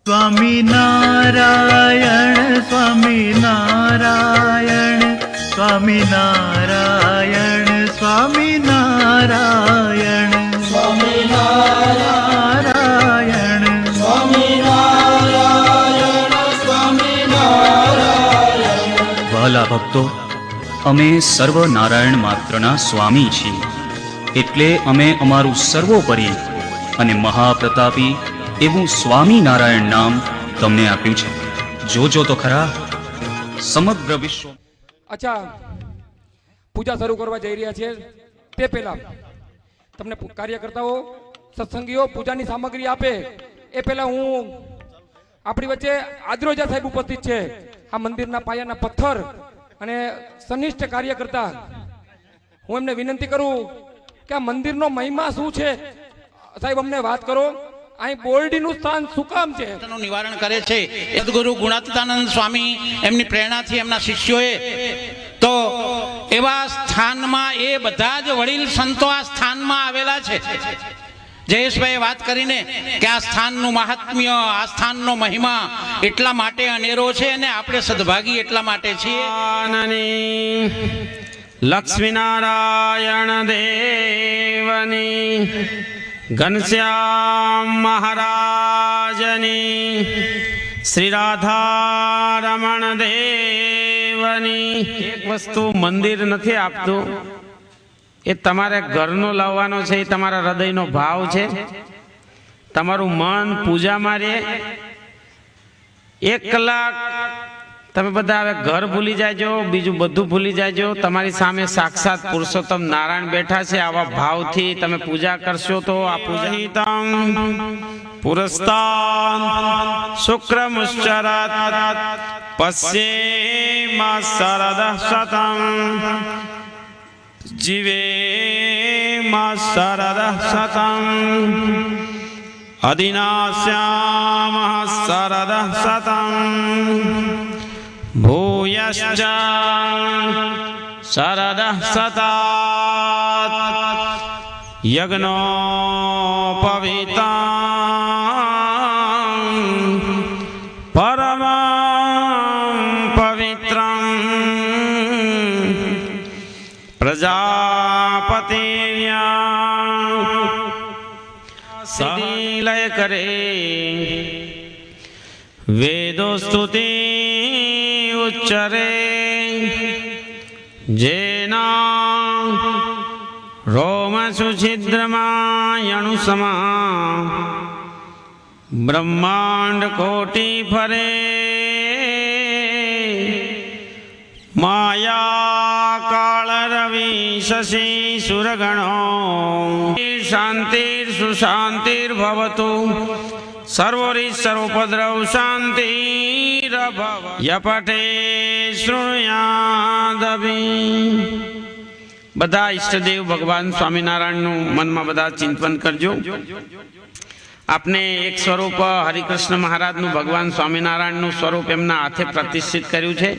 સ્વામી નારાયણ સ્વામી નારાયણ સ્વામી નારાયણ સ્વામી નારાયણ સ્વામી નારાયણ સ્વામી નારાયણ સ્વામી નારાયણ. વહાલા ભક્તો, અમે સર્વ નારાયણ માત્રના સ્વામી છીએ, એટલે અમે અમારું સર્વોપરી અને મહાપ્રતાપી એવું સ્વામિનારાયણ નામ તમને આપ્યું છે. જોજો તો ખરા સમગ્ર વિશ્વ. અચ્છા, પૂજા શરૂ કરવા જઈ રહ્યા છીએ તે પહેલા તમને કાર્યકર્તાઓ સત્સંગીઓ પૂજાની સામગ્રી આપે એ પહેલા હું આપણી વચ્ચે આદ્રોજા સાહેબ ઉપસ્થિત છે. આ મંદિરના પાયાના પથ્થર અને સનિષ્ઠ કાર્યકર્તા. હું એમને વિનંતી કરું કે આ મંદિરનો મહિમા શું છે. સાહેબ, અમને વાત કરો. અહીં બોરડીનું સ્થાન શું કામ છે? નિવારણ કરે છે સદગુરુ ગુણાતીતાનંદ સ્વામી એમની પ્રેરણાથી એમના શિષ્યોએ તો એવા સ્થાનમાં એ બધા જ વડીલ સંતો આ સ્થાનમાં આવેલા છે. જયેશભાઈએ વાત કરીને કે આ સ્થાનનું મહાત્મ્ય, આ સ્થાનનો મહિમા એટલા માટે અનેરો છે અને આપણે સદભાગી એટલા માટે છીએ. લક્ષ્મીનારાયણ દેવની, ઘનશ્યામ મહારાજની, શ્રી રાધારમણ દેવની. એક વસ્તુ મંદિર નથી આપતું, એ તમારે ઘરનો લાવવાનો છે. એ તમારા હૃદયનો ભાવ છે. તમારું મન પૂજામાં રહે. 1 કલાક તમે બધા હવે ઘર ભૂલી જાયજો, બીજું બધું ભૂલી જાયજો. તમારી સામે સાક્ષાત પુરુષોત્તમ નારાયણ બેઠા છે. આવા ભાવથી તમે પૂજા કરશો તો આ પૂજા પુરસ્તાન શુક્રમુશ્ચરત પશ્યેમા શરદઃ શતમ જીવેમા શરદઃ શતમ અદિનાસ્યામઃ શરદઃ શતમ ભૂયશ્ચ શરદઃ શતાત યજ્ઞોપવીતં પરમં પવિત્રં પ્રજાપતિર્યા સિદ્ધિલય કરે વેદો સ્તુતિ ઉચ્ચરે જેના રોમસુ છિદ્રમાયણુસમા બ્રહ્માંડ કોટી ફરે માયા કાળ રવિ શશી સુરગણો શાંતિર સુશાંતિર ભવતુ સર્વોરી સર્વોપદ્રવ શાંતિ યપઠે શૃણુયાદભી. બધા ઈષ્ટદેવ ભગવાન સ્વામિનારાયણનું મનમાં બધા ચિંતન કરજો. આપને એક સ્વરૂપ હરિકૃષ્ણ મહારાજનું ભગવાન સ્વામિનારાયણનું સ્વરૂપ એમના હાથે પ્રતિષ્ઠિત કર્યું છે.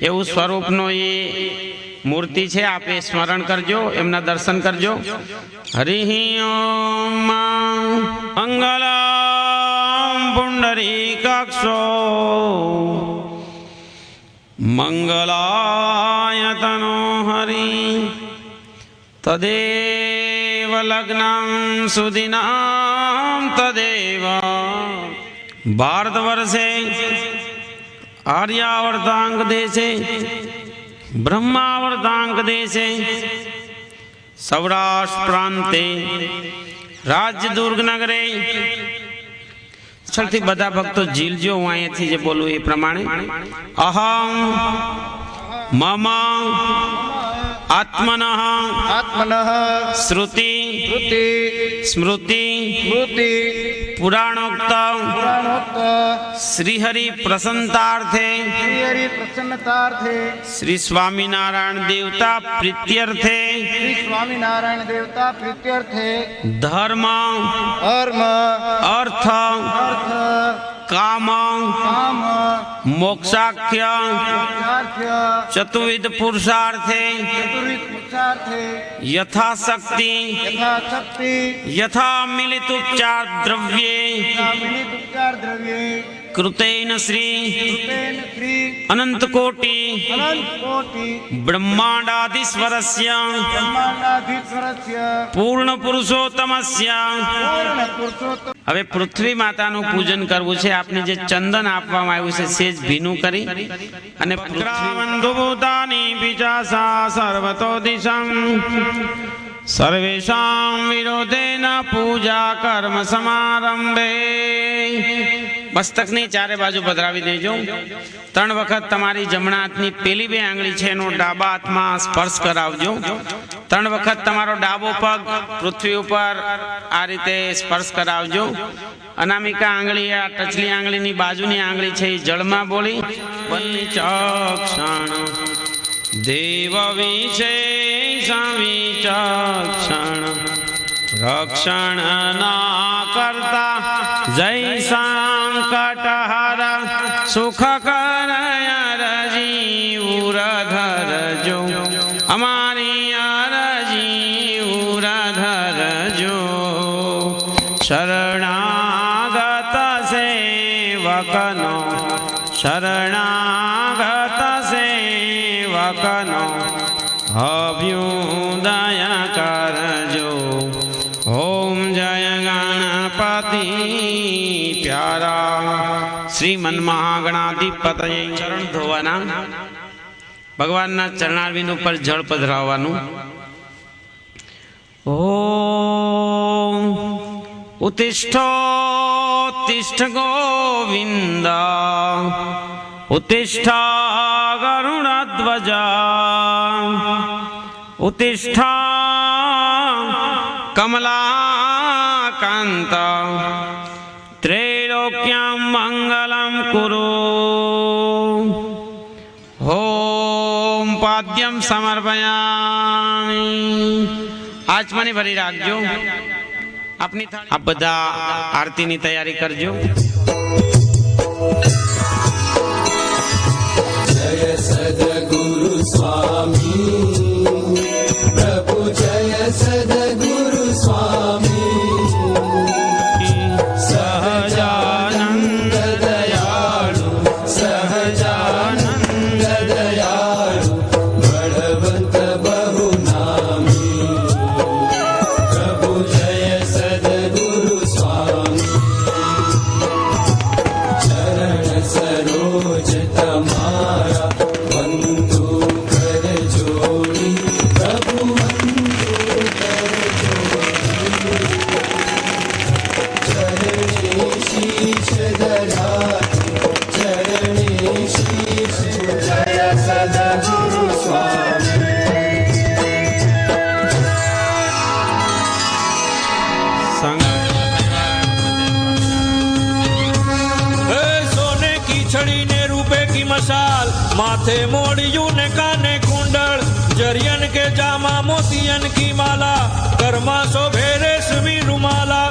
એવું સ્વરૂપનો એ મૂર્તિ છે. આપે સ્મરણ કરજો, એમના દર્શન કરજો. હરિ ઓમ મંગલમ પુંડરીકાક્ષો મંગલાયતનો હરિ તદેવ લગ્નમ સુદિનામ તદેવ. ભારત વર્ષે આર્યાવર્તાંક દેશે બ્રહ્માવર્તાંક દેશે સૌરાષ્ટ્ર પ્રાંતે રાજ્ય દુર્ગ નગરે. છલથી બધા ભક્તો ઝીલજો. હું અહીંયાથી જે બોલું એ પ્રમાણે. અહમ મમ આત્મનઃ શ્રુતિ સ્મૃતિ પુરાણોક્ત શ્રીહરિ પ્રસન્નાર્થે શ્રી સ્વામિનારાયણ દેવતા પ્રીત્યર્થે ધર્મ અર્થ કામ મોક્ષાખ્ય ચતુર્વિધ પુરુષાર્થે યથાશક્તિ યથા મિલિત ઉપચાર દ્રવ્યે કૃતેન શ્રી કૃતેન શ્રી અનંત કોટિ અનંત કોટિ બ્રહ્માંડાધીશ્વરસ્ય બ્રહ્માંડાધીશ્વરસ્ય પૂર્ણ પુરુષોત્તમસ્ય. પૂર્ણ પુરુષોત્તમ. હવે પૃથ્વી માતાનું પૂજન કરવું છે. આપને જે ચંદન આપવામાં આવ્યું છે સેજ ભીનું કરી અને પૃથ્વી ભૂતાની પિચાસા સર્વતો દિશં સર્વેષાં વિરોધેન પૂજા કર્મ સમારંભે. મસ્તકની ચારે બાજુ પધરાવી દેજો. 3 વખત તમારી જમણા હાથની પેલી 2 આંગળી છે એનો ડાબા હાથમાં સ્પર્શ કરાવજો. 3 વખત તમારો ડાબો પગ પૃથ્વી ઉપર આ રીતે સ્પર્શ કરાવજો. અનામિકા આંગળી આ ટચલી આંગળીની બાજુની આંગળી છે એ જળમાં બોલી બન્ની ચક્ષણ દેવ વિશેષ વિચક્ષણ રક્ષણ ના કરતા જય સંકટહર સુખ કરય રજી ઉરધરજો અમારી અરજી ઉરધરજો. શરણાગત સેવકનો શરણાગત સેવકનો અભ્યુદય કરજો. ઓમ જય ગણપતિ પ્યારા. શ્રી મન્મહાગણાધિપતયે ચરણ ધોવાના. ભગવાનના ચરણારવિંદ ઉપર જળ પધરાવવાનું. ઓમ ઉત્તિષ્ઠોત્તિષ્ઠ ગોવિંદ ઉત્તિષ્ઠ ગરુડધ્વજ ઉત્તિષ્ઠ કમલાકાંત ત્રૈલોક્યં મંગલં કુરુ. ઓમ પાદ્યમ સમર્પયામિ. આચમની ભરી રાખજો. આપની આપ બધા આરતીની તૈયારી કરજો. જય સદગુરુ સ્વામી પ્રભુ જય સદગુરુ સ્વામી સહજાનંદ દયાળુ સહજાનંદ દયાળુ બળવંત બહુ નામી પ્રભુ જય સદગુરુ સ્વામી ચરણ સરોજ તમારા વંદુ કર જોડી પ્રભુ વંદુ કર જોડી ચરણે શીશ ધરાતી ચરણે શીશ જય સદગુરુ સ્વામી. सोने की छड़ी ने रूपे की मशाल माथे मोड़ियों ने काने कुंडल जरियन के जामा मोतियन की माला कर्मा शोभे रेशमी रुमाला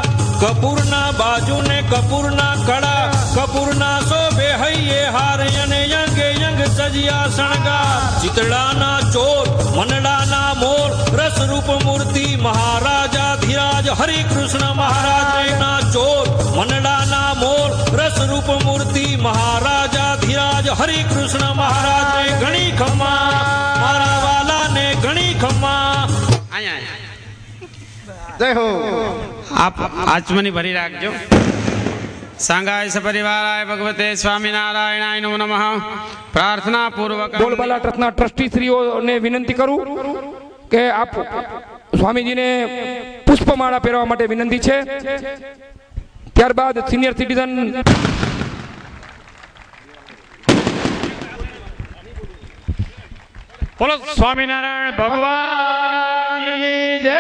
कपूर ना बाजू ने कपूर ना कड़ा कपूर ना शोभे हइये हार यने यंगे यंग सजिया शणगार चितड़ा ना चोर मनड़ा ना मोर रस रूप मूर्ति महाराजा धीराज हरि कृष्ण महाराज ना चोर मनड़ा ना मोर रस रूप मूर्ति महाराजा धीराज हरि कृष्ण महाराज घणी खम्मा मारा वाला ने घणी खम्मा. જય હો. આપ આચમની ભરી રાખજો. સાંગાય સપરિવારાય ભગવતે સ્વામિનારાયણાય નમો નમઃ. પ્રાર્થના પૂર્વક બોલબાલા ટ્રસ્ટના ટ્રસ્ટી શ્રીઓને વિનંતી કરું કે આપ સ્વામીજીને પુષ્પમાળા પહેરવા માટે વિનંતી છે. ત્યારબાદ સિનિયર સિટીઝન બોલો સ્વામિનારાયણ ભગવાન જય.